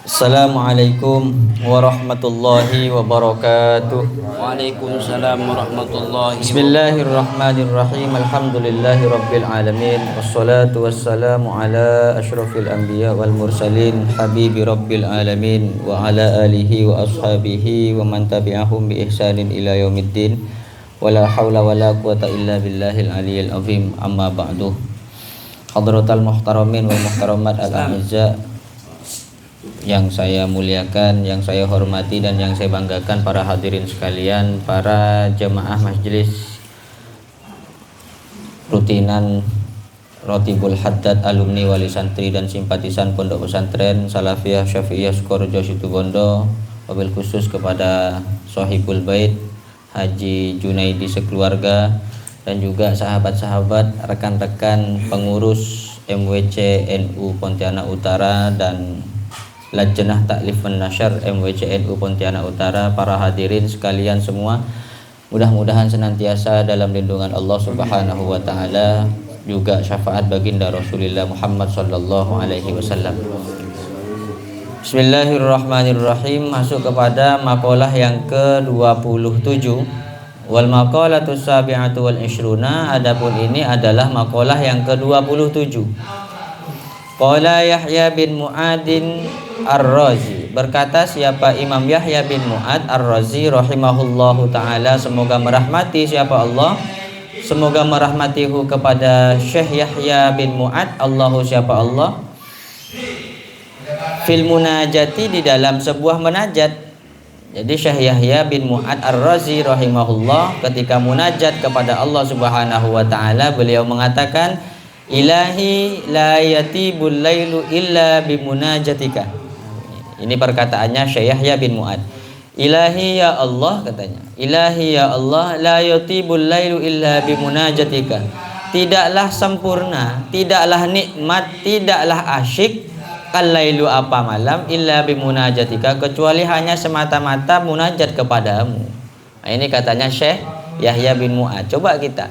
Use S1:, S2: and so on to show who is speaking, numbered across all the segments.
S1: Assalamualaikum warahmatullahi wabarakatuh.
S2: Waalaikumsalam warahmatullahi wabarakatuh.
S1: Bismillahirrahmanirrahim. Alhamdulillahi rabbil alamin. Wassalatu wassalamu ala asyrafil anbiya wal mursalin habibi rabbil alamin wa ala alihi wa ashabihi wa man tabi'ahum bi ihsanin ila yaumiddin. Wala haula wala quwata illa billahil aliyil azim. Amma ba'du. Hadratal muhtaramin wal muhtaramat al-a'izza, yang saya muliakan, yang saya hormati dan yang saya banggakan, para hadirin sekalian, para jemaah majelis rutinan Rotibul Haddad, alumni wali santri dan simpatisan Pondok Pesantren Salafiyah Syafi'iyah Sukorejo Situbondo, wabil khusus kepada Sohibul Bait Haji Junaidi sekeluarga, dan juga sahabat-sahabat, rekan-rekan pengurus MWC NU Pontianak Utara dan Lajnah Ta'lif wan Nasyr MWC NU Pontianak Utara, para hadirin sekalian semua, mudah-mudahan senantiasa dalam lindungan Allah Subhanahu wa taala, juga syafaat baginda Rasulullah Muhammad sallallahu alaihi wasallam. Bismillahirrahmanirrahim. Masuk kepada makalah yang ke-27, wal maqalatus sabi'atu wal ishruna. Adapun ini adalah makalah yang ke-27. Qala Yahya bin Mu'adin Ar-Razi, berkata siapa Imam Yahya bin Mu'ad Ar-Razi rahimahullahu ta'ala, semoga merahmati siapa Allah, semoga merahmatihu kepada Syekh Yahya bin Mu'ad, Allahu siapa Allah, fil munajati, di dalam sebuah munajat. Jadi Syekh Yahya bin Mu'ad Ar-Razi rahimahullah ketika munajat kepada Allah Subhanahu wa ta'ala, beliau mengatakan, Ilahi la yatibul lailu illa bimunajatika. Ini perkataannya Syekh Yahya bin Mu'ad. Ilahi ya Allah, katanya, Ilahi ya Allah, la yatibul lailu illa bimunajatika. Tidaklah sempurna, tidaklah nikmat, tidaklah asyik al-lailu, apa malam, illa bimunajatika, kecuali hanya semata-mata munajat kepadamu. Nah, ini katanya Syekh Yahya bin Mu'ad. Coba kita,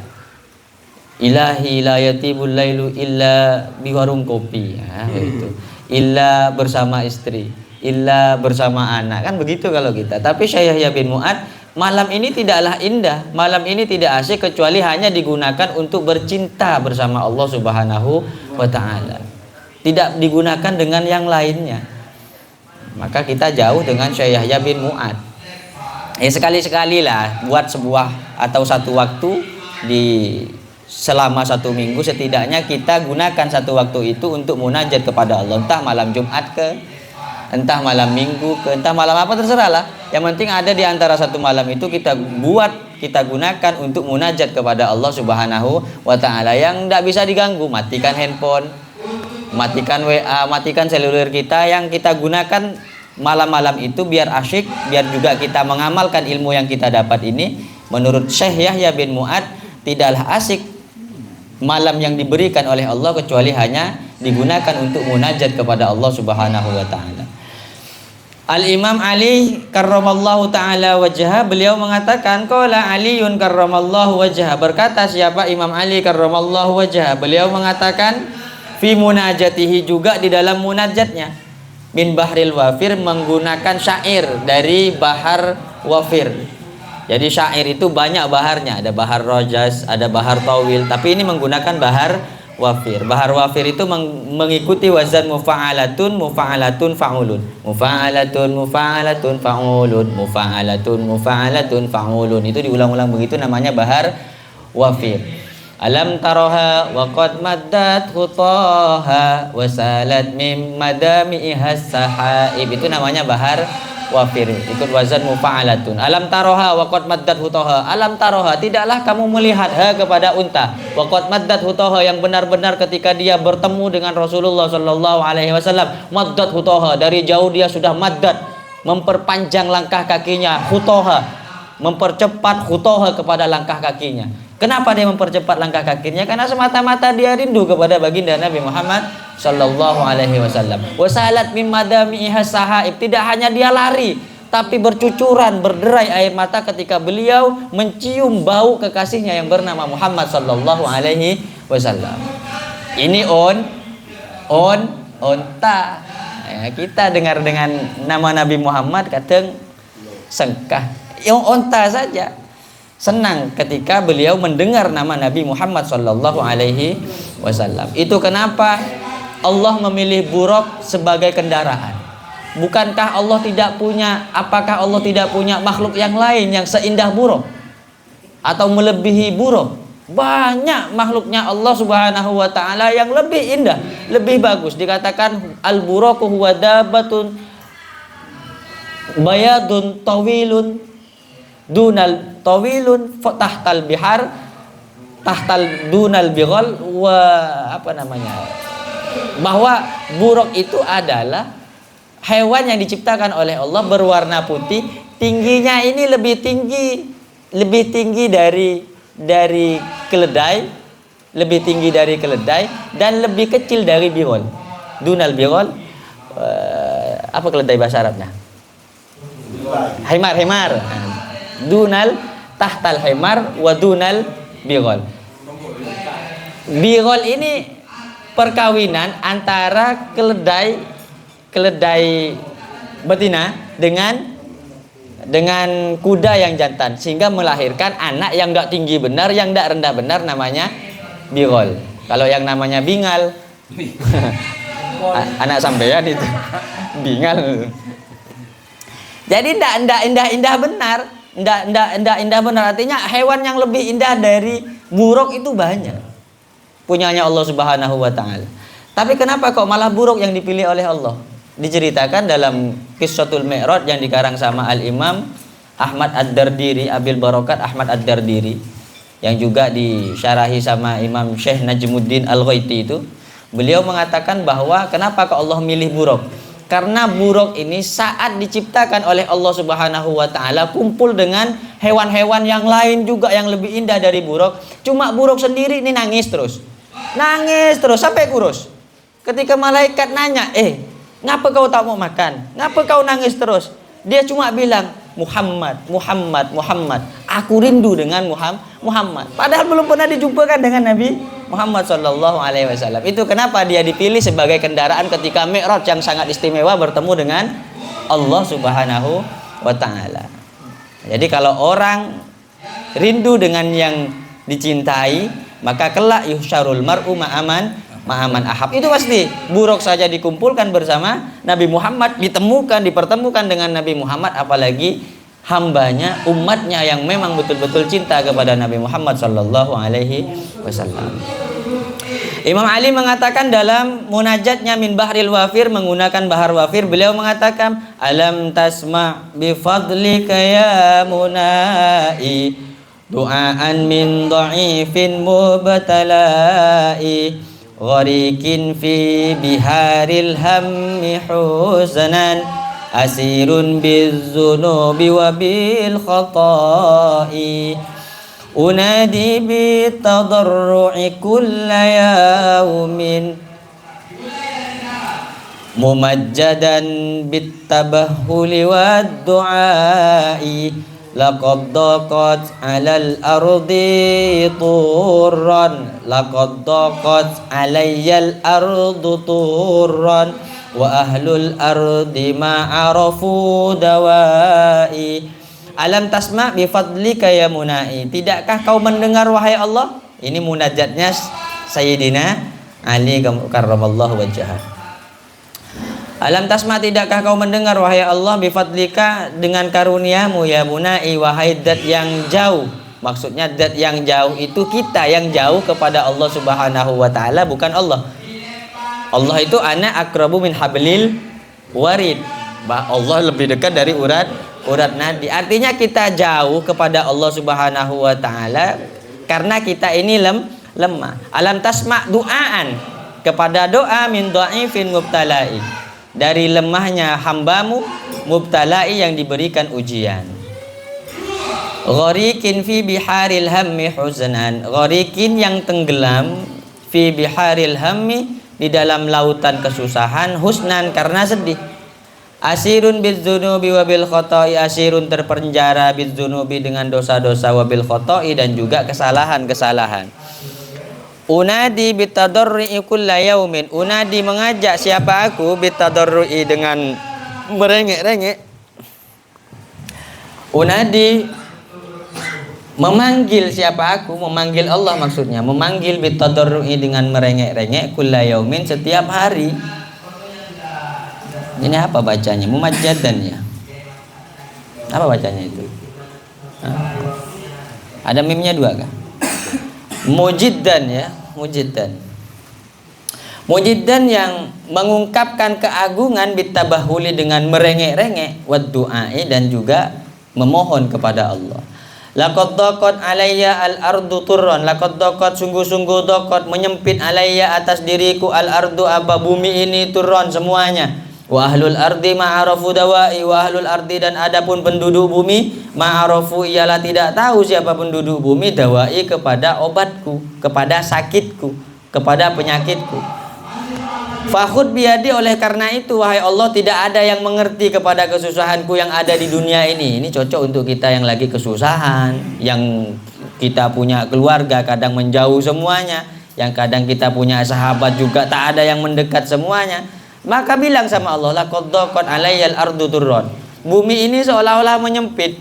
S1: Ilahi la yatibul lailu illa di warung kopi, itu illa bersama istri, illa bersama anak, kan begitu kalau kita. Tapi Syekh Yahya bin Mu'ad, malam ini tidaklah indah, malam ini tidak asyik kecuali hanya digunakan untuk bercinta bersama Allah Subhanahu wa ta'ala, tidak digunakan dengan yang lainnya. Maka kita jauh dengan Syekh Yahya bin Mu'ad. Sekali-sekali lah buat sebuah atau satu waktu di selama satu minggu, setidaknya kita gunakan satu waktu itu untuk munajat kepada Allah, entah malam Jumat ke, entah malam Minggu ke, entah malam apa, terserah lah. Yang penting ada di antara satu malam itu kita gunakan untuk munajat kepada Allah Subhanahu wa ta'ala, yang tidak bisa diganggu. Matikan handphone, matikan WA, matikan seluler kita, yang kita gunakan malam-malam itu biar asyik, biar juga kita mengamalkan ilmu yang kita dapat ini. Menurut Syekh Yahya bin Mu'ad, tidaklah asyik malam yang diberikan oleh Allah kecuali hanya digunakan untuk munajat kepada Allah Subhanahu wa ta'ala. Al-Imam Ali karramallahu ta'ala wajhah, beliau mengatakan, qala Aliun karramallahu wajhah, berkata siapa Imam Ali karramallahu wajhah, beliau mengatakan fi munajatihi, juga di dalam munajatnya, min bahril wafir, menggunakan syair dari bahar wafir. Jadi syair itu banyak baharnya, ada bahar rojas, ada bahar tawil, tapi ini menggunakan bahar wafir. Bahar wafir itu mengikuti wazan mufa'alatun, mufa'alatun, fa'ulun, mufa'alatun, mufa'alatun, fa'ulun, mufa'alatun, mufa'alatun, fa'ulun. Itu diulang-ulang begitu, namanya bahar wafir. Alam taroha wa qad maddat khutaha wa salat mim madami'iha sahaib. Itu namanya bahar wafir, ikut wazan mufa'alatun. Alam taroha wa qad maddat hutaha. Alam taroha, tidaklah kamu melihat kepada unta, wa qad maddat hutaha, yang benar-benar ketika dia bertemu dengan Rasulullah sallallahu alaihi wasallam, maddat hutaha, dari jauh dia sudah maddat, memperpanjang langkah kakinya, hutaha, mempercepat hutaha kepada langkah kakinya. Kenapa dia mempercepat langkah kakinya? Karena semata-mata dia rindu kepada baginda Nabi Muhammad sallallahu alaihi wasallam. Wasalat min madamiha sahaib, tidak hanya dia lari, tapi bercucuran, berderai air mata ketika beliau mencium bau kekasihnya yang bernama Muhammad sallallahu alaihi wasallam. Ini onta. Ya, kita dengar dengan nama Nabi Muhammad kadang sengkah. Yang onta saja senang ketika beliau mendengar nama Nabi Muhammad sallallahu alaihi wasallam. Itu kenapa Allah memilih buruk sebagai kendaraan. Bukankah Allah tidak punya, apakah Allah tidak punya makhluk yang lain yang seindah buruk atau melebihi buruk? Banyak makhluknya Allah Subhanahu wa taala yang lebih indah, lebih bagus. Dikatakan al-buraku huwa dabatun bayadun tawilun dunal tawilun tahtal bihar tahtal dunal bighal wa apa namanya? Bahwa buruk itu adalah hewan yang diciptakan oleh Allah berwarna putih, tingginya ini lebih tinggi dari keledai, lebih tinggi dari keledai dan lebih kecil dari birol. Dunal birol, apa keledai bahasa Arabnya? Himar. Dunal tahtal himar wa dunal birol. Birol ini perkawinan antara keledai betina dengan kuda yang jantan sehingga melahirkan anak yang enggak tinggi benar, yang enggak rendah benar, namanya birol. Kalau yang namanya bingal anak sampean itu bingal. Jadi enggak indah benar, enggak indah benar. Artinya hewan yang lebih indah dari buruk itu banyak, punyanya Allah Subhanahu wa taala. Tapi kenapa kok malah buruk yang dipilih oleh Allah? Diceritakan dalam Qissatul Mi'raj yang dikarang sama Al-Imam Ahmad Ad-Dardiri, Abil Barakat Ahmad Ad-Dardiri, yang juga disyarahi sama Imam Syekh Najmuddin Al-Ghaiti itu. Beliau mengatakan bahwa kenapa kok Allah milih buruk? Karena buruk ini saat diciptakan oleh Allah Subhanahu wa taala kumpul dengan hewan-hewan yang lain juga yang lebih indah dari buruk. Cuma buruk sendiri ini nangis terus sampai kurus. Ketika malaikat nanya, ngapa kau tak mau makan? Ngapa kau nangis terus? Dia cuma bilang, Muhammad. Aku rindu dengan Muhammad. Padahal belum pernah dijumpakan dengan Nabi Muhammad sallallahu alaihi wasallam. Itu kenapa dia dipilih sebagai kendaraan ketika Mi'raj yang sangat istimewa bertemu dengan Allah Subhanahu wa taala. Jadi kalau orang rindu dengan yang dicintai, maka kelak yuhsyarul mar'u ma'aman ahab. Itu pasti buruk saja dikumpulkan bersama Nabi Muhammad, dipertemukan dengan Nabi Muhammad, apalagi hambanya, umatnya yang memang betul-betul cinta kepada Nabi Muhammad sallallahu alaihi wasallam. Imam Ali mengatakan dalam munajatnya min bahril wafir, menggunakan bahar wafir, beliau mengatakan, alam tasma' bi fadlika ya munai du'aan min dha'ifin mubtalai gharikin fi biharil hammi huzanan asirun bizzunubi wa bil khata'i unadi bi tadarru'i kulla yawmin mumajjadan bit tabahhuli wad du'a'i laqad daqat 'alal ardi turran laqad daqat 'alayyal ardu turran wa ahlul ardi ma'arafu dawai alam tasma' bi fadlika ya munai. Tidakkah kau mendengar wahai Allah? Ini munajatnya Sayyidina Ali karramallahu wajhah. Alam tasma, tidakkah kau mendengar wahai Allah bifadlika dengan karuniamu ya munai, wahai dat yang jauh. Maksudnya dat yang jauh itu kita yang jauh kepada Allah Subhanahu wa taala, bukan Allah. Allah itu ana akrabu min hablil warid. Allah lebih dekat dari urat nadi. Artinya kita jauh kepada Allah Subhanahu wa taala karena kita ini lemah. Alam tasma duaan, kepada doa min dhaifin mubtalai, dari lemahnya hambamu mubtalai yang diberikan ujian. Gharikin fi biharil hammi huznan, gharikin yang tenggelam fi biharil hammi di dalam lautan kesusahan, husnan karena sedih. Asirun bizzunubi wa bil khata'i, asirun terpenjara bizzunubi dengan dosa-dosa wa bil khata'i dan juga kesalahan-kesalahan. Unadi bitadarru'i kulla yaumin. Unadi mengajak siapa aku bitadarru'i dengan merengek-rengek. Unadi memanggil siapa aku, memanggil Allah maksudnya, memanggil bitadarru'i dengan merengek-rengek kulla yaumin setiap hari. Ini apa bacanya? Mumajjadan ya. Apa bacanya itu? Ada mimnya dua kah? Mujiddan ya, mujiddan. Mujiddan yang mengungkapkan keagungan bitabahuli dengan merengek-rengek wad du'ai dan juga memohon kepada Allah. Laqad daqat alayya al-ardu turran, laqad daqat sungguh-sungguh daqat menyempit alayya atas diriku al-ardu apa bumi ini turran semuanya. Wa ahlul ardi ma'arafu dawai, wa ahlul ardi dan adapun penduduk bumi ma'arafu ialah tidak tahu siapa penduduk bumi dawai kepada obatku, kepada sakitku, kepada penyakitku. Fakhud biadi, oleh karena itu wahai Allah tidak ada yang mengerti kepada kesusahanku yang ada di dunia ini. Ini cocok untuk kita yang lagi kesusahan, yang kita punya keluarga kadang menjauh semuanya, yang kadang kita punya sahabat juga tak ada yang mendekat semuanya. Maka bilang sama Allah, laqad daqat alayyal ardu turran. Bumi ini seolah-olah menyempit.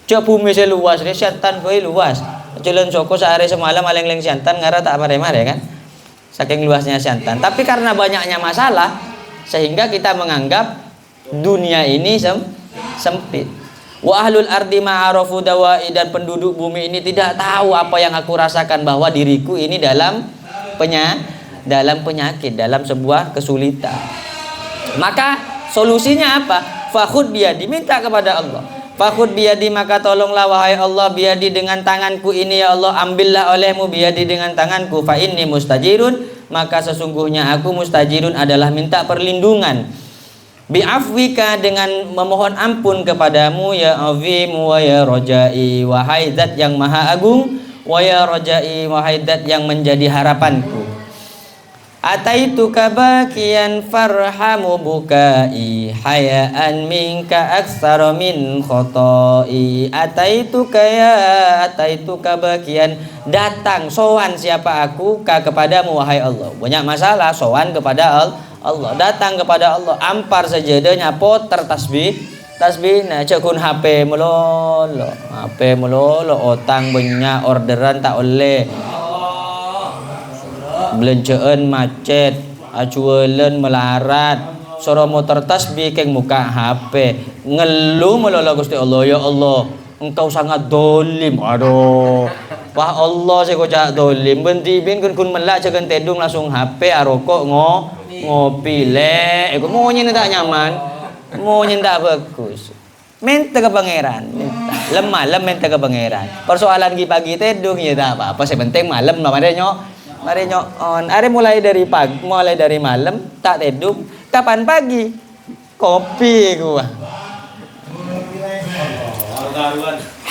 S1: Cok bumi seluas, setan kowe luas. Jalan soko sehari semalam aleng-leng siantan ngara tak mare-mare kan. Saking luasnya siantan. Tapi karena banyaknya masalah sehingga kita menganggap dunia ini sempit. Wa ahlul ardi ma'arafu dawai, dan penduduk bumi ini tidak tahu apa yang aku rasakan, bahwa diriku ini dalam penyakit, dalam sebuah kesulitan. Maka solusinya apa? Fakhud biadi, minta kepada Allah. Fakhud biadi, maka tolonglah wahai Allah, biadi dengan tanganku ini ya Allah, ambillah olehmu biadi dengan tanganku. Fa inni mustajirun, maka sesungguhnya aku mustajirun adalah minta perlindungan. Bi'afwika, dengan memohon ampun kepadamu ya azim wa ya rajai, wahai zat yang maha agung, wa ya rajai, wahai zat yang menjadi harapanku. Ataituka bakian farhamu bukai, hayaan minka aksara min khotai. Ataituka bakian, datang sowan siapa aku kepadamu wahai Allah. Banyak masalah, sowan kepada Allah, datang kepada Allah, ampar sejadanya poter tasbih nah cekun HP melolo, otang banyak, orderan tak oleh, belanjaan macet, acuelen melarat, soro motor tasbih keng muka HP, ngeluh melolo Gusti Allah, ya Allah engkau sangat dolim. Aduh, wah Allah saya kocak dolim, bentibin kun melak cekan tedung langsung HP arokok ngopi le, mau nyen tak nyaman, mau nyen tak bagus. Minta ke pangeran, malam minta ke pangeran. Persoalan pagi tedung ya tak apa-apa, sepenting malam lah mari nyok on. Are mulai dari malam tak tedung. Kapan pagi? Kopi gua.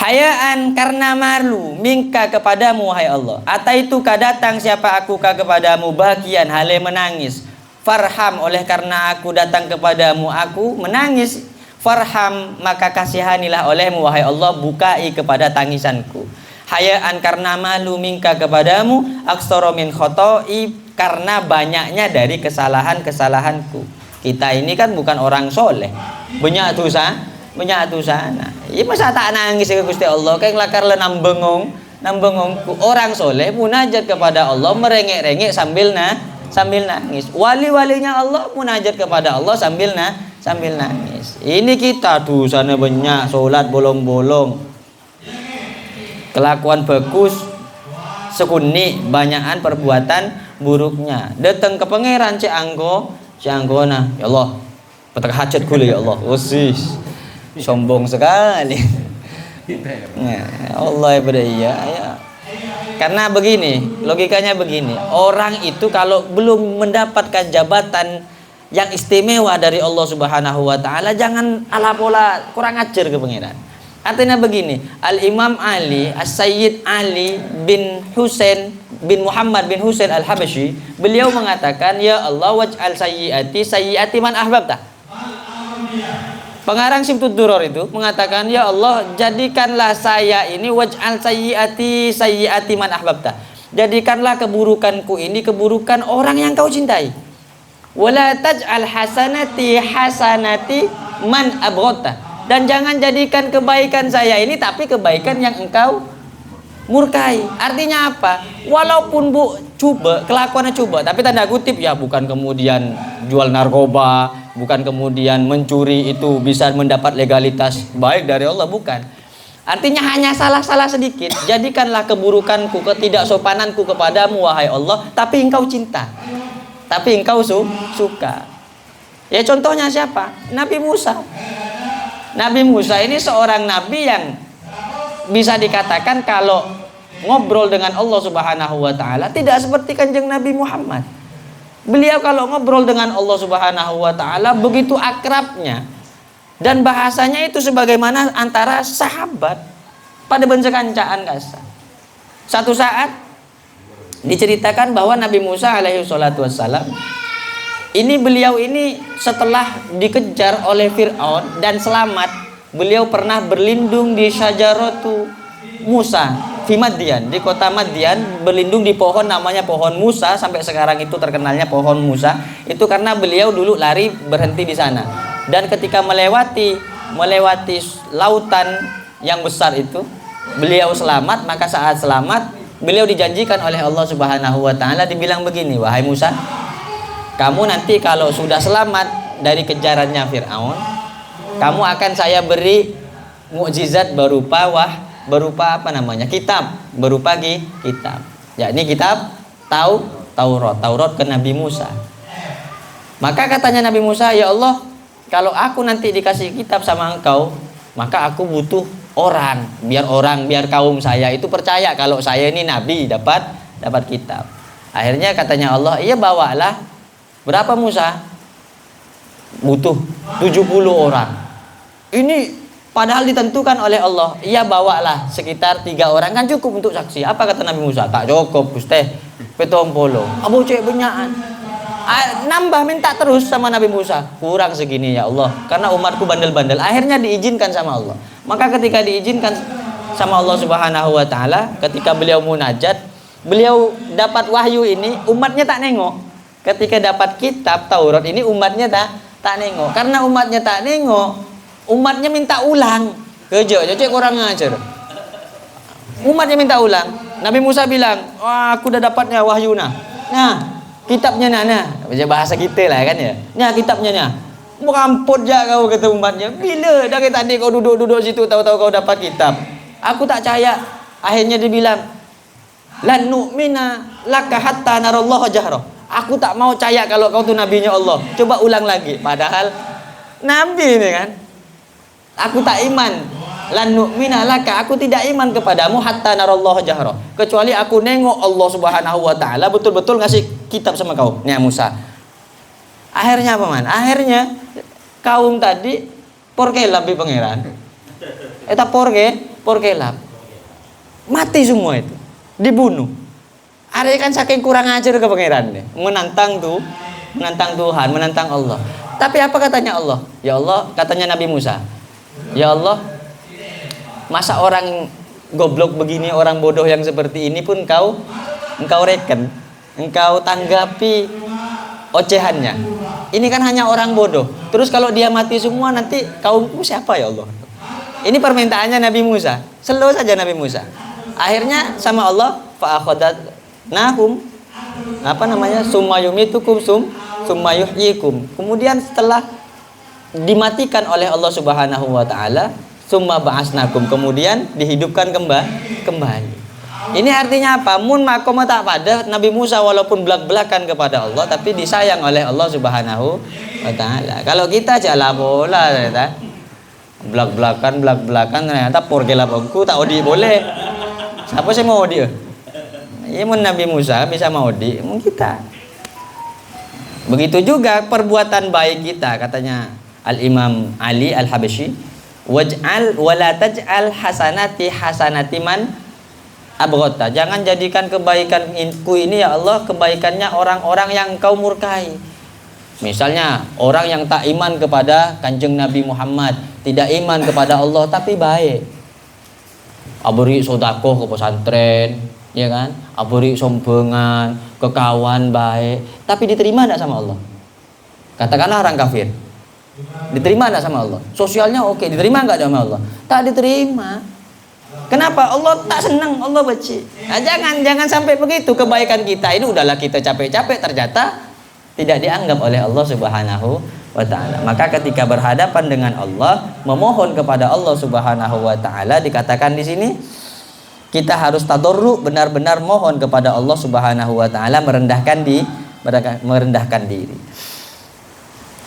S1: Hayaan, karena malu, minka kepadamu wahai Allah. Ataitu ka, datang siapa aku kepadamu, bagian hale menangis. Farham, oleh karena aku datang kepadamu aku menangis. Farham, maka kasihanilah olehmu wahai Allah, bukai kepada tangisanku. Hayaan, karena malu, minka kepadamu, aksara min khotai, karena banyaknya dari kesalahanku. Kita ini kan bukan orang soleh, banyak dosa. Nah, iya masa tak nangis ke Gusti Allah, kayak lakar le nambengong. Orang soleh munajat kepada Allah, merengek-rengek sambil nangis. Wali-walinya Allah munajat kepada Allah sambil nangis. Ini kita dosanya banyak, sholat bolong-bolong, kelakuan bagus, sekuni banyakan perbuatan buruknya. Datang ke pangeran Cianggo nah, ya Allah, petak hajat gue ya Allah. Usis, sombong sekali. Nah, Allah ya. Karena begini, logikanya begini. Orang itu kalau belum mendapatkan jabatan yang istimewa dari Allah Subhanahu wa taala, jangan ala pola kurang ajar ke pangeran. Artinya begini, Al-Imam Ali, As-Sayyid Ali bin Husain bin Muhammad bin Husain Al-Habasyi, beliau mengatakan, ya Allah waj'al sayyiati man ahbabta. Pengarang Simtud Duror itu mengatakan, ya Allah jadikanlah saya ini waj'al sayyiati man ahbabta. jadikanlah keburukanku ini keburukan orang yang kau cintai. Wala taj'al hasanati hasanati man abghadta. Dan jangan jadikan kebaikan saya ini tapi kebaikan yang engkau murkai. Artinya apa? Walaupun coba kelakuannya coba, tapi tanda kutip ya, bukan kemudian jual narkoba, bukan kemudian mencuri itu bisa mendapat legalitas baik dari Allah, bukan. Artinya hanya salah-salah sedikit. Jadikanlah keburukanku, ketidaksopananku kepadamu wahai Allah, tapi engkau cinta, tapi engkau suka. Ya contohnya siapa? Nabi Musa. Nabi Musa ini seorang nabi yang bisa dikatakan kalau ngobrol dengan Allah Subhanahu wa taala tidak seperti Kanjeng Nabi Muhammad. Beliau kalau ngobrol dengan Allah Subhanahu wa taala begitu akrabnya, dan bahasanya itu sebagaimana antara sahabat pada bencekancaan kasar. Satu saat diceritakan bahwa Nabi Musa alaihi salatu wassalam beliau ini setelah dikejar oleh Fir'aun dan selamat, beliau pernah berlindung di Syajaratu Musa di Madian, di kota Madian, berlindung di pohon namanya pohon Musa. Sampai sekarang itu terkenalnya pohon Musa itu karena beliau dulu lari berhenti di sana. Dan ketika melewati lautan yang besar itu, beliau selamat. Maka saat selamat, beliau dijanjikan oleh Allah Subhanahu wa taala, dibilang begini, wahai Musa, kamu nanti kalau sudah selamat dari kejarannya Fir'aun, kamu akan saya beri mukjizat berupa kitab, berupa kitab, yakni kitab Taurat ke Nabi Musa. Maka katanya Nabi Musa, ya Allah, kalau aku nanti dikasih kitab sama engkau, maka aku butuh biar kaum saya itu percaya kalau saya ini nabi, dapat kitab. Akhirnya katanya Allah, iya bawalah. Berapa Musa? Butuh 70 orang. Ini padahal ditentukan oleh Allah, iya bawalah sekitar 3 orang kan cukup untuk saksi. Apa kata Nabi Musa? Tak cukup Gusti, 70. Abu cek benyaan. Nambah minta terus sama Nabi Musa, kurang segini ya Allah, karena umatku bandel-bandel. Akhirnya diizinkan sama Allah. Maka ketika diizinkan sama Allah Subhanahu wa taala, ketika beliau munajat, beliau dapat wahyu ini, umatnya tak nengok. Ketika dapat kitab Taurat ini, umatnya tak nengok. Karena umatnya tak nengok, umatnya minta ulang. Cek kurang ngajar. Umatnya minta ulang. Nabi Musa bilang, wah aku udah dapatnya wahyu nah. Kitabnya nah. Bahasa kita lah kan ya. Nah kitabnya nah. Meramput je kau, kata umatnya. Bila dari tadi kau duduk situ tahu-tahu kau dapat kitab. Aku tak percaya. Akhirnya dia bilang, lan nu'mina laka hatta narallahu jahra. Aku tak mau percaya kalau kau tu nabinya Allah. Coba ulang lagi. Padahal nabi ini kan. Aku tak iman. Lan nu'mina laka, aku tidak iman kepadamu hatta narallahu jahra, kecuali aku nengok Allah Subhanahu wa taala betul-betul ngasih kitab sama kau. Nih Musa. Akhirnya apa man? Akhirnya kaum tadi porkelap di pangeran. Eta porkelap. Mati semua itu. Dibunuh. Ada kan saking kurang ajar ke pangeran nih. Menantang Tuhan, menantang Allah. Tapi apa katanya Allah? Ya Allah, katanya Nabi Musa. Ya Allah, masa orang goblok begini, orang bodoh yang seperti ini pun engkau reken, engkau tanggapi ocehannya. Ini kan hanya orang bodoh. Terus kalau dia mati semua, nanti kaumku siapa ya Allah? Ini permintaannya Nabi Musa. Slow saja Nabi Musa. Akhirnya sama Allah, fa'akhadatnahum, summa yumitukum summa yuhyikum. Kemudian setelah dimatikan oleh Allah Subhanahu wa taala, summa ba'asnakum, kemudian dihidupkan kembali. Ini artinya apa? Mun makom tak pada Nabi Musa walaupun belak-belakan kepada Allah, tapi disayang oleh Allah Subhanahu wa taala. Kalau kita jala bola ternyata belak-belakan ternyata porgela bangku tak odi boleh. Siapa sih mau dia? Ya mun Nabi Musa bisa mau di, mun kita. Begitu juga perbuatan baik kita, katanya Al-Imam Ali Al-Habsyi, waj'al wala taj'al hasanati man abghata. Jangan jadikan kebaikanku ini ya Allah kebaikannya orang-orang yang engkau murkai. Misalnya orang yang tak iman kepada Kanjeng Nabi Muhammad, tidak iman kepada Allah tapi baik. Abri sedekah ke pesantren, ya kan? Aburi sombongan, kekawan baik, tapi diterima enggak sama Allah? Katakanlah orang kafir, diterima enggak sama Allah? Sosialnya oke, diterima enggak sama Allah? Tak diterima. Kenapa? Allah tak senang, Allah benci. Nah, jangan sampai begitu. Kebaikan kita ini udahlah kita capek-capek ternyata tidak dianggap oleh Allah Subhanahu wa ta'ala. Maka ketika berhadapan dengan Allah, memohon kepada Allah Subhanahu wa ta'ala, dikatakan di sini kita harus tadarru, benar-benar mohon kepada Allah Subhanahu wa ta'ala, merendahkan diri.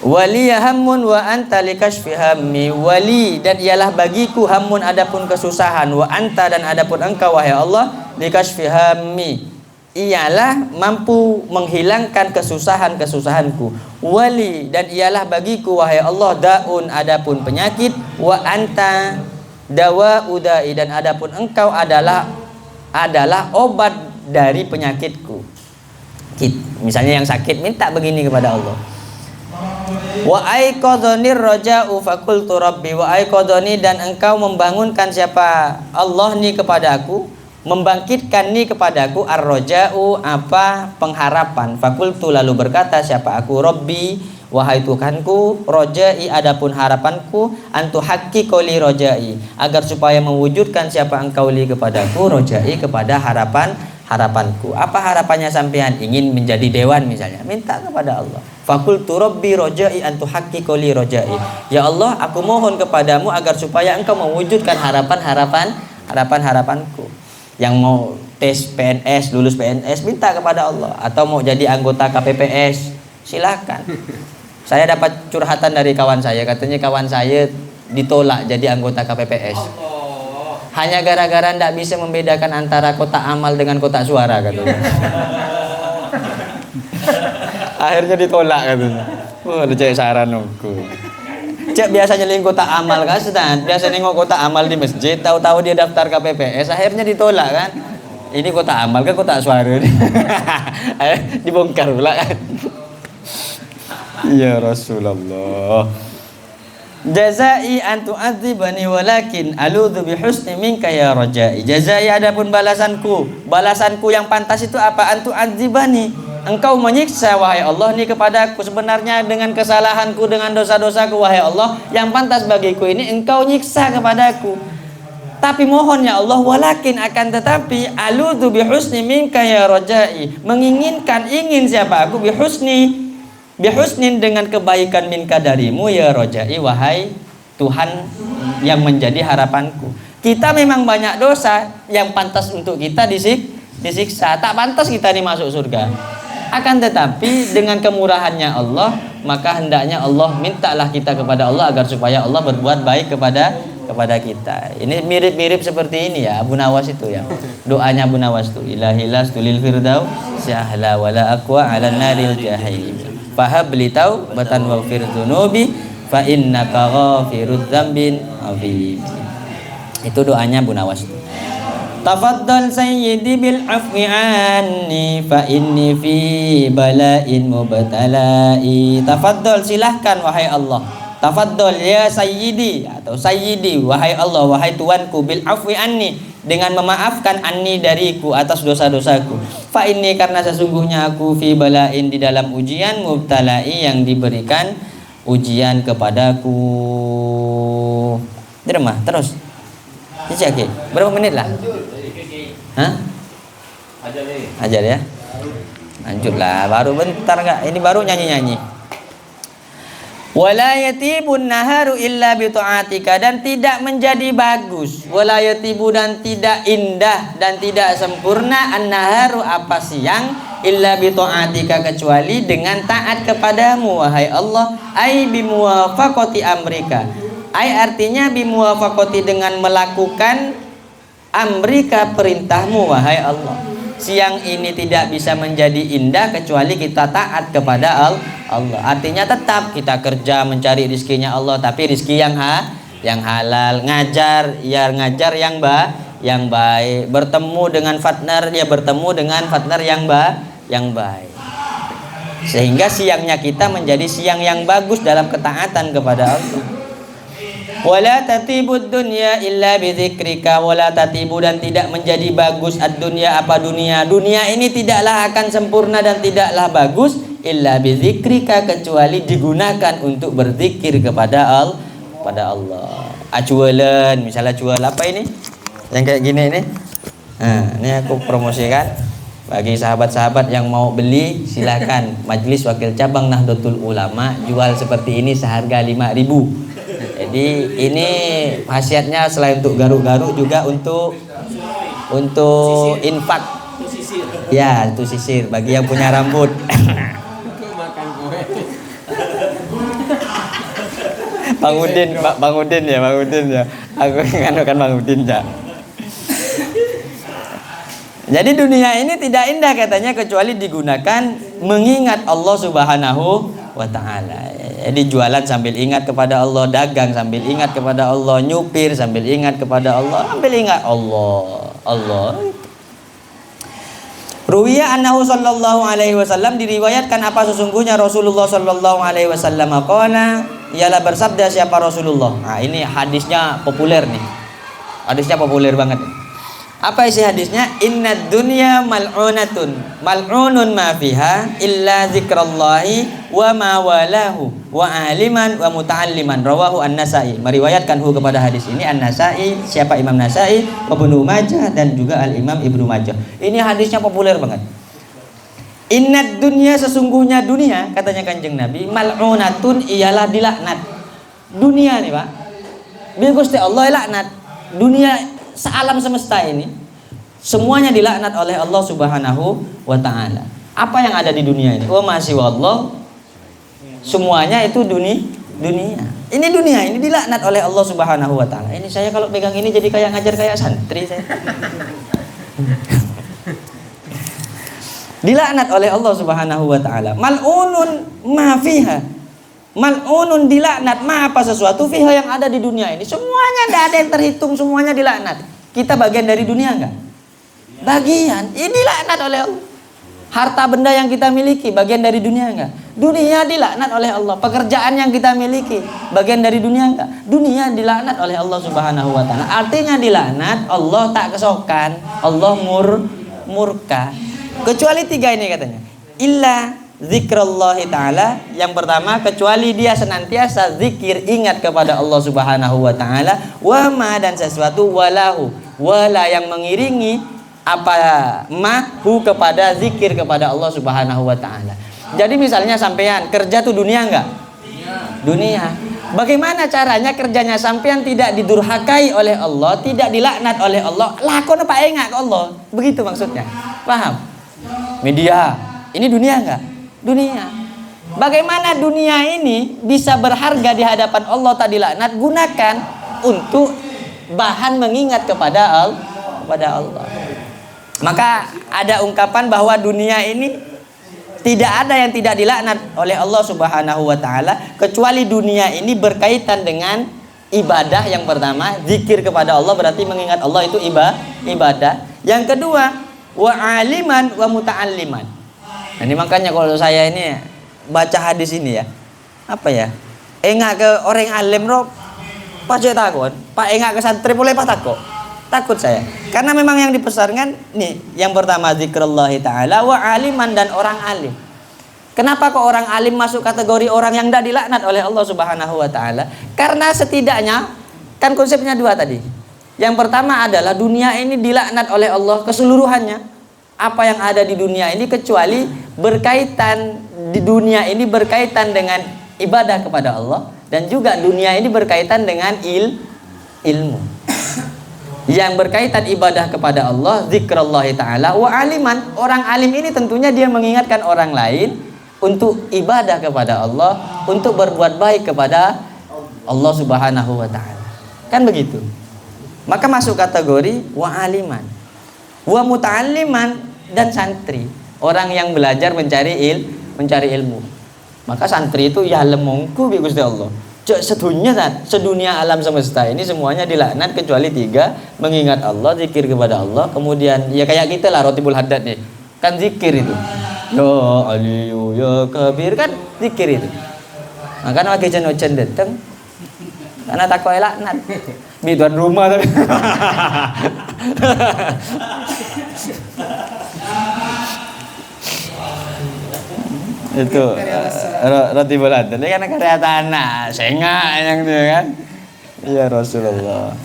S1: Wali hammun wa anta likashfi hammi. Wali, dan ialah bagiku, hammun adapun kesusahan, wa anta dan adapun engkau wahai Allah, likashfi hammi, ialah mampu menghilangkan kesusahanku. Wali, dan ialah bagiku wahai Allah, daun adapun penyakit, wa anta dawa udai, dan adapun engkau adalah obat dari penyakitku. Misalnya yang sakit minta begini kepada Allah. Wa aiqadhanir raja'u faqultu rabbi, wa aiqadhani, dan engkau membangunkan siapa? Allah ni kepadaku, membangkitkan ni kepadaku, ar-raja'u apa? Pengharapan. Faqultu, lalu berkata siapa aku? Rabbi, wahai Tuhanku, roja'i adapun harapanku, antu haqqi li roja'i, agar supaya mewujudkan siapa engkau li kepadaku, roja'i kepada harapanku. Apa harapannya sampean? Ingin menjadi dewan misalnya, minta kepada Allah. Faqultu rabbi roja'i antu haqqi li roja'i, ya Allah aku mohon kepadamu agar supaya engkau mewujudkan harapanku. Yang mau tes PNS, lulus PNS, minta kepada Allah. Atau mau jadi anggota KPPS, silakan. Saya dapat curhatan dari kawan saya, katanya kawan saya ditolak jadi anggota KPPS. Hanya gara-gara tidak bisa membedakan antara kotak amal dengan kotak suara, katanya. Akhirnya ditolak, katanya. Wah, ada cek saran aku. Cek biasanya nengok kotak amal kan, biasa nengok kotak amal di masjid, tahu-tahu dia daftar KPPS, akhirnya ditolak kan. Ini kotak amal kan kotak suara. Dibongkar pula kan. Ya Rasulullah. Jazai an tu'adzibani walakin aludzu bi husni minka ya rajai. Jazai adapun balasanku yang pantas itu apa? An tu'adzibani, engkau menyiksa wahai Allah ni kepadaku, sebenarnya dengan kesalahanku, dengan dosa-dosaku wahai Allah, yang pantas bagiku ini engkau nyiksa kepadaku. Tapi mohon ya Allah, walakin akan tetapi aludzu bi husni minka ya rajai, ingin siapa aku bihusnin dengan kebaikan minka darimu ya rojai, wahai Tuhan yang menjadi harapanku. Kita memang banyak dosa yang pantas untuk kita disiksa, tak pantas kita ini masuk surga. Akan tetapi dengan kemurahannya Allah, maka hendaknya Allah mintalah kita kepada Allah agar supaya Allah berbuat baik kepada kita. Ini mirip-mirip seperti ini ya, Abu Nawas itu ya. Doanya Abu Nawas itu, ilahilas tulil firdaus syahla wala aqwa ala naril jahim. Fahabli taubatan waghfir dzunubi fa innaka ghafirudz dzambin azim. Itu doanya Bu Nawas. Tafaddal sayyidi bil afwi anni fa inni fi bala'in mubtalai. Tafaddal, silahkan wahai Allah. Tafaddal ya sayyidi atau sayyidi, wahai Allah, wahai Tuanku, bil afwi anni, dengan memaafkan anni dariku atas dosa-dosaku. Fa inni, karena sesungguhnya aku fi bala'in, di dalam ujian, mubtalai, yang diberikan ujian kepadaku. Derma terus. Dicek berapa menit lah? Hah? Ajar ya. Lanjutlah, baru bentar enggak? Ini baru nyanyi-nyanyi. Wala yatibun naharu illa bi ta'atika, dan tidak menjadi bagus, wala yatibu, dan tidak indah dan tidak sempurna, an-naharu apa siang, illa bi ta'atika, kecuali dengan taat kepadamu wahai Allah. Ai bi muwafaqati amrika, ai artinya bi muwafaqati, dengan melakukan amrika, perintahmu wahai Allah. Siang ini tidak bisa menjadi indah kecuali kita taat kepada Allah. Artinya tetap kita kerja mencari rizkinya Allah, tapi rizki yang halal. Ngajar yang baik. Bertemu dengan partner, dia bertemu dengan partner yang baik. Sehingga siangnya kita menjadi siang yang bagus dalam ketaatan kepada Allah. Wala tatibud dunya illa bidzikrika, wala tatibu, dan tidak menjadi bagus ad-dunya, apa dunia. Dunia ini tidaklah akan sempurna dan tidaklah bagus illa bidzikrika, kecuali digunakan untuk berzikir kepada Allah. Jualan, misalnya jual apa ini? Yang kayak gini ini. Nah, ini aku promosikan bagi sahabat-sahabat yang mau beli, silakan. Majelis Wakil Cabang Nahdlatul Ulama jual seperti ini seharga 5.000. Jadi ini khasiatnya selain untuk garuk-garuk juga untuk infak. Ya, itu sisir bagi yang punya rambut. Bang Udin ya. Aku nganukan Bang Udin ya. Jadi dunia ini tidak indah katanya kecuali digunakan mengingat Allah Subhanahu wa ta'ala. Jadi jualan sambil ingat kepada Allah, dagang sambil ingat kepada Allah, nyupir sambil ingat kepada Allah, sambil ingat Allah. Ruwiya annahu sallallahu alaihi wasallam, diriwayatkan apa sesungguhnya Rasulullah sallallahu alaihi wasallam qala, ialah bersabda siapa Rasulullah. Nah, ini hadisnya populer nih. Hadisnya populer banget. Apa isi hadisnya? Innad dunya mal'unatun, mal'unun ma fiha illa zikrallahi wa ma walahu wa aliman wa muta'alliman. Rawahu An-Nasa'i. Meriwayatkan kepada hadis ini An-Nasa'i, siapa Imam Nasa'i, Ibnu Majah, dan juga Al-Imam Ibnu Majah. Ini hadisnya populer banget. Innad dunya, sesungguhnya dunia, katanya Kanjeng Nabi, mal'unatun, ialah dilaknat. Dunia nih Pak, biar Gusti Allah laknat. Dunia sealam semesta ini semuanya dilaknat oleh Allah Subhanahu wa ta'ala. Apa yang ada di dunia ini? Wa masih wallah, semuanya itu dunia. Ini dunia ini dilaknat oleh Allah Subhanahu wa ta'ala. Ini saya kalau pegang ini jadi kayak ngajar kayak santri saya. Dilaknat oleh Allah Subhanahu wa ta'ala. Mal'unun ma fiha, mal'unun dilaknat ma, apa sesuatu fiha yang ada di dunia ini. Semuanya tidak ada yang terhitung, semuanya dilaknat. Kita bagian dari dunia enggak? Bagian. Ini dilaknat oleh Allah. Harta benda yang kita miliki bagian dari dunia enggak? Dunia dilaknat oleh Allah. Pekerjaan yang kita miliki bagian dari dunia enggak? Dunia dilaknat oleh Allah Subhanahu wa ta'ala. Artinya dilaknat, Allah tak kesokan, Allah murka. Kecuali 3 ini katanya. Illa zikrallahi ta'ala, yang pertama kecuali dia senantiasa zikir, ingat kepada Allah Subhanahu wa ta'ala, wa ma, dan sesuatu, walahu, wala, yang mengiringi apa mahu kepada zikir kepada Allah Subhanahu wa ta'ala. Jadi misalnya sampean kerja tuh dunia enggak? Dunia. Bagaimana caranya kerjanya sampean tidak didurhakai oleh Allah, tidak dilaknat oleh Allah, lakon apa enggak ke Allah? Begitu maksudnya. Paham? Media, ini dunia enggak? Dunia. Bagaimana dunia ini bisa berharga di hadapan Allah tak dilaknat? Gunakan untuk bahan mengingat kepada Allah. Maka ada ungkapan bahwa dunia ini tidak ada yang tidak dilaknat oleh Allah Subhanahu wa ta'ala, kecuali dunia ini berkaitan dengan ibadah. Yang pertama, zikir kepada Allah, berarti mengingat Allah itu ibadah. Yang kedua, wa aliman wa muta'alliman. Nah, ini makanya kalau saya ini baca hadis ini ya, apa ya? Enggak ke orang alim roh, pas saya takut. Pak enggak ke santri boleh pas takut saya. Karena memang yang dipesankan nih, yang pertama zikrullahi ta'ala wa aliman, dan orang alim. Kenapa kok orang alim masuk kategori orang yang tidak dilaknat oleh Allah Subhanahu wa ta'ala? Karena setidaknya kan konsepnya 2 tadi. Yang pertama adalah dunia ini dilaknat oleh Allah keseluruhannya. Apa yang ada di dunia ini kecuali berkaitan, di dunia ini berkaitan dengan ibadah kepada Allah, dan juga dunia ini berkaitan dengan ilmu. Yang berkaitan ibadah kepada Allah, zikrullahi ta'ala wa aliman. Orang alim ini tentunya dia mengingatkan orang lain untuk ibadah kepada Allah, untuk berbuat baik kepada Allah Subhanahu wa ta'ala. Kan begitu. Maka masuk kategori wa aliman, wa muta'alliman, dan santri, orang yang belajar mencari ilmu. Maka santri itu ya lemongku bi Gusti Allah. Sedunia alam semesta ini semuanya dilaknat kecuali 3, mengingat Allah, zikir kepada Allah. Kemudian ya kayak kita lah Rotibul Haddad nih, kan zikir itu. Ya Aliyu ya Kabir, kan zikir itu. Maka lagi jen datang Karena takut laknat. Bi tuan rumah tapi. Itu roti bulat. Ini kan karya tanah, sengak yang itu kan. Ya Rasulullah.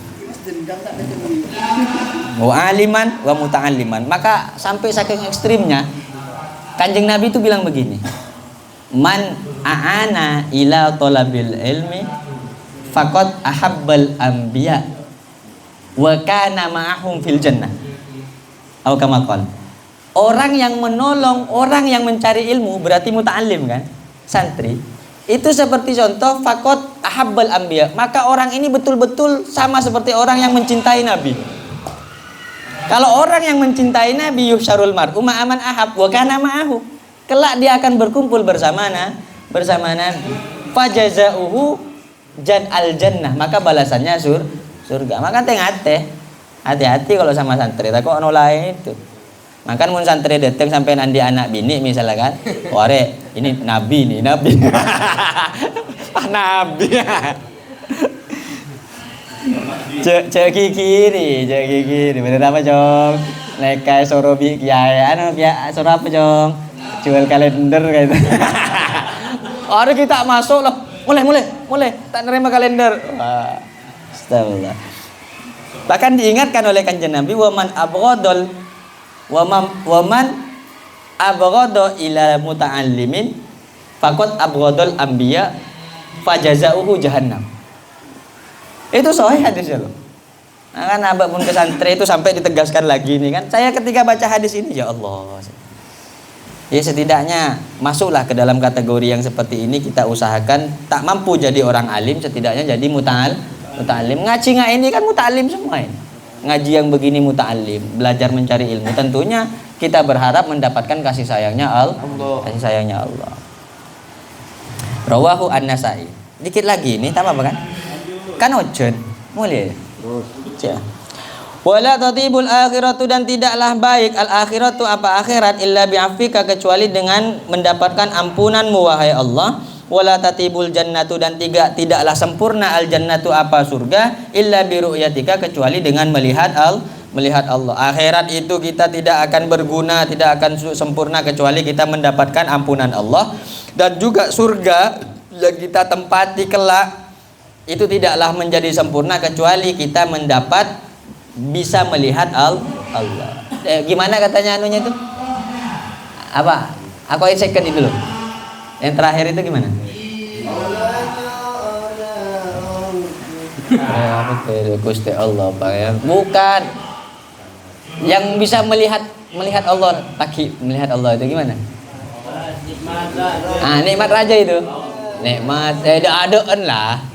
S1: Wa aliman wa muta'alliman. Maka sampai saking ekstrimnya Kanjeng Nabi itu bilang begini. Man a'ana ila talabil ilmi faqad ahabbal anbiya wa kana ma'ahum fil jannah. Atau kama qala. Orang yang menolong orang yang mencari ilmu berarti muta'allim kan? Santri. Itu seperti contoh faqad ahabbal anbiya. Maka orang ini betul-betul sama seperti orang yang mencintai Nabi. Kalau orang yang mencintai Nabi yusyarul mar'u ma'aman ahab wa kana ma'ahu. Kelak dia akan berkumpul bersama Nabi. Fajazauhu al jannah, maka balasannya surga. Maka hati-hati kalau sama santri. Takut ono lain itu. Maka mun santri datang sampai nanti anak bini misalnya kan, ware ini nabi. Nabi. Cek kiri. Bener apa jong? Nekai sorobi kiai, soro apa jong? Jual kalender kayak gitu. Orang kita masuk loh, mulai tak nerima kalender. Astagfirullah. Bahkan diingatkan oleh Kanjeng Nabi, waman abghada ila muta'allimin faqad abghadal anbiya fajazauhu jahannam. Itu sahih hadisnya loh. Nah, kan abang pun ke santri itu sampai ditegaskan lagi nih kan. Saya ketika baca hadis ini ya Allah. Ya setidaknya masuklah ke dalam kategori yang seperti ini. Kita usahakan tak mampu jadi orang alim, setidaknya jadi muta'alim. Ngaji nggak ini kan muta'alim semua ini. Ngaji yang begini muta'alim, belajar mencari ilmu. Tentunya kita berharap mendapatkan kasih sayangnya Allah. Rawahu An-Nasai. Dikit lagi ini tak apa kan? Kan ojen, mulai. Ya. Wala tatibul akhiratu, dan tidaklah baik al akhiratu apa akhirat illa bi'afika, kecuali dengan mendapatkan ampunanmu wahai Allah. Wala tatibul jannatu, dan tidaklah sempurna al jannatu apa surga illa bi ru'yatika, kecuali dengan melihat Allah. Akhirat itu kita tidak akan berguna, tidak akan sempurna kecuali kita mendapatkan ampunan Allah. Dan juga surga yang kita tempati kelak itu tidaklah menjadi sempurna kecuali kita bisa melihat Allah. Gimana katanya anunya itu? Apa? Aku second itu loh. Yang terakhir itu gimana? Apa itu? Gusti Allah Pak ya? Bukan. Yang bisa melihat Allah, melihat Allah itu gimana? Nikmat raja itu. Nikmat adaan lah.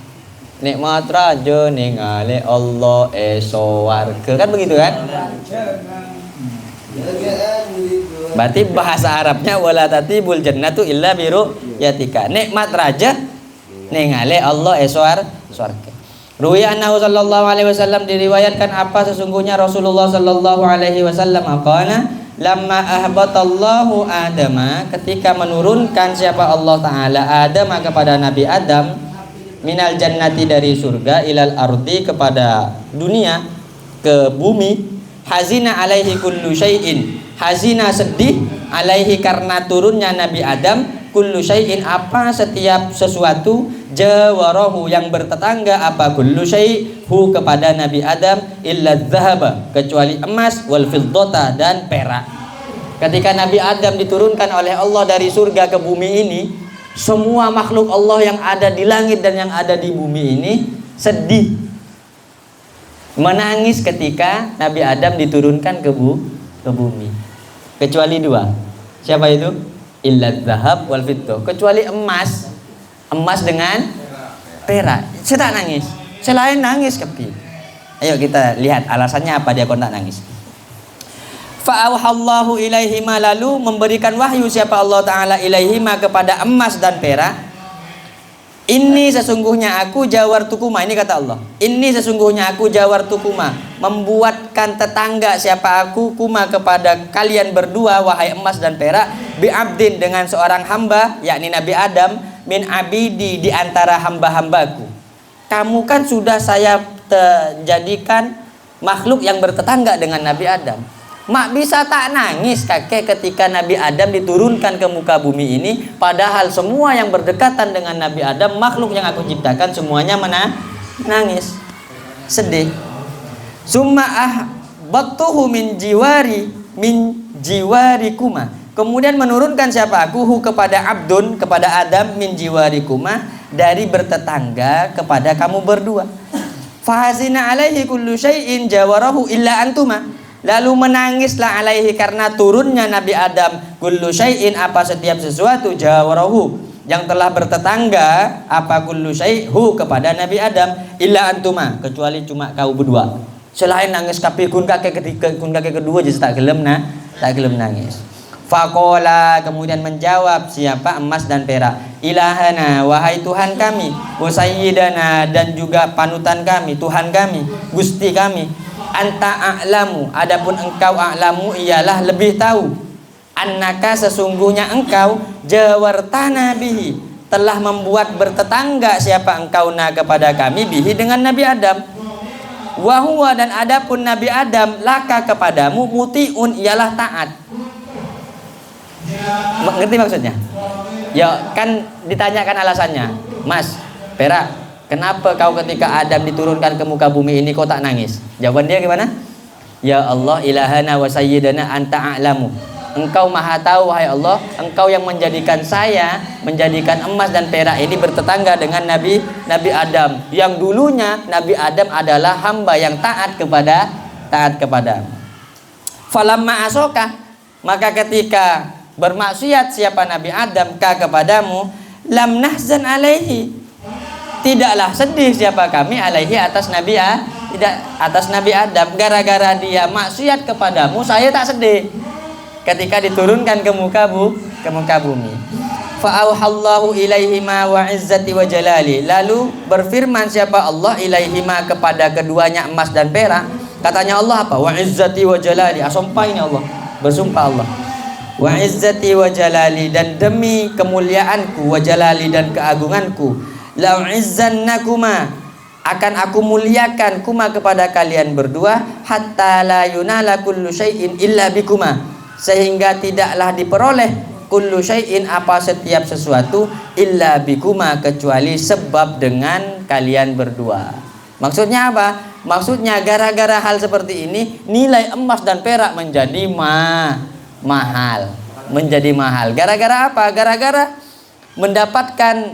S1: Nikmat raja ningali Allah warga kan begitu kan? Berarti bahasa Arabnya wala tatibul jannatu illa biru yatika. Nikmat raja ningali Allah warga. Ruwiya annahu sallallahu alaihi wasallam, diriwayatkan apa sesungguhnya Rasulullah sallallahu alaihi wasallam qala lamma ahbatallahu Adama, ketika menurunkan siapa Allah taala Adam kepada Nabi Adam minal jannati dari surga ilal ardi kepada dunia, ke bumi, hazina alaihi kullu syai'in, hazina sedih alaihi karena turunnya Nabi Adam, kullu syai'in apa setiap sesuatu, jawarahu yang bertetangga apa kullu syai'hu kepada Nabi Adam, illa dzahaba kecuali emas, wal fiddata dan perak. Ketika Nabi Adam diturunkan oleh Allah dari surga ke bumi ini, semua makhluk Allah yang ada di langit dan yang ada di bumi ini sedih, menangis ketika Nabi Adam diturunkan ke bumi, kecuali dua. Siapa itu? Illa dzahab wal fiddah, kecuali emas dengan perak. Saya tak nangis, selain nangis kepi. Ayo kita lihat alasannya apa dia kok tak nangis. Fa'auhallahu ilaihima, lalu memberikan wahyu siapa Allah Ta'ala ilaihima kepada emas dan perak. Ini sesungguhnya aku jawartukuma, ini kata Allah. Ini sesungguhnya aku jawartukuma, membuatkan tetangga siapa aku kuma kepada kalian berdua wahai emas dan perak, bi'abdin dengan seorang hamba yakni Nabi Adam, min abidi di antara hamba-hambaku. kamu kan sudah saya jadikan makhluk yang bertetangga dengan Nabi Adam. Mak bisa tak nangis kakek ketika Nabi Adam diturunkan ke muka bumi ini, padahal semua yang berdekatan dengan Nabi Adam, makhluk yang aku ciptakan semuanya menangis, sedih. Summa ahbattuhu min jiwarikuma. Kemudian menurunkan siapa aku kepada abdun, kepada Adam, min jiwarikuma, dari bertetangga kepada kamu berdua. Fahazina alaihi kullu syai'in jawarahu illa antuma. Lalu menangislah alaihi karena turunnya Nabi Adam, kullu syai'in apa setiap sesuatu, jawarahu yang telah bertetangga, apa kullu syai'hu kepada Nabi Adam, illa antuma kecuali cuma kau berdua. Selain nangis kapi kun kakek kedua jadi tak gelem nangis. Faqala kemudian menjawab siapa emas dan perak, ilahana wahai Tuhan kami, wa sayyidana dan juga panutan kami, Tuhan kami, Gusti kami, anta a'lamu adapun engkau a'lamu ialah lebih tahu, annaka sesungguhnya engkau jawartana bihi telah membuat bertetangga siapa engkau na kepada kami bihi dengan Nabi Adam, wa huwa dan adapun Nabi Adam laka kepadamu mutiun ialah taat. Ngerti maksudnya? Ya kan ditanyakan alasannya, Mas Perak, kenapa kau ketika Adam diturunkan ke muka bumi ini kau tak nangis? Jawaban dia gimana? Ya Allah ilahana wa sayyidana anta a'lamu. Engkau maha tahu wahai Allah, engkau yang menjadikan saya, menjadikan emas dan perak ini bertetangga dengan Nabi Adam, yang dulunya Nabi Adam adalah hamba yang taat kepada. Falamma asoka, maka ketika bermaksiat siapa Nabi Adam kepadamu, lam nahzan alaihi tidaklah sedih siapa kami alaihi atas Nabi Adam, gara-gara dia maksiat kepadamu saya tak sedih ketika diturunkan ke muka bumi. Fa'auhallahu ilaihima wa izzati wa jalali, lalu berfirman siapa Allah ilaihima kepada keduanya emas dan perak, katanya Allah apa? Wa izzati wa jalali, sumpah ini Allah, bersumpah Allah, wa izzati wa jalali dan demi kemuliaanku, wa jalali dan keagunganku, la izzannakuma akan aku muliakan kuma kepada kalian berdua, hatta la yunala kullu syai'in illa bikuma, sehingga tidaklah diperoleh kullu syai'in apa setiap sesuatu illa bikuma kecuali sebab dengan kalian berdua. Maksudnya apa? Maksudnya gara-gara hal seperti ini nilai emas dan perak menjadi mahal. Gara-gara apa? Gara-gara mendapatkan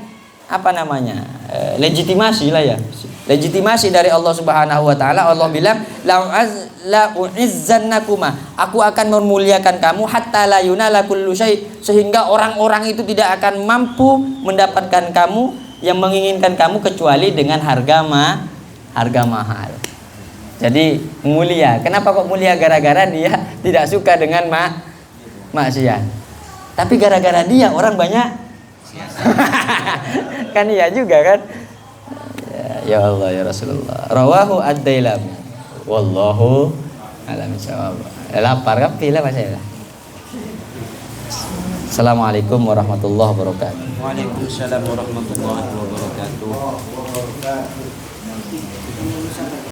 S1: legitimasi lah ya. Legitimasi dari Allah Subhanahu wa taala. Allah bilang la u'izzannakuma, aku akan memuliakan kamu hatta la yunala kullu syai', sehingga orang-orang itu tidak akan mampu mendapatkan kamu, yang menginginkan kamu kecuali dengan harga mahal. Jadi mulia. Kenapa kok mulia? Gara-gara dia tidak suka dengan maksiat. Tapi gara-gara dia orang banyak kan iya juga kan. Ya Allah ya Rasulullah. Rawahu ad-Dailami. Wallahu a'lam bishawab. Lapar kan pilih Mas ya. Assalamualaikum warahmatullahi wabarakatuh.
S2: Waalaikumsalam warahmatullahi wabarakatuh.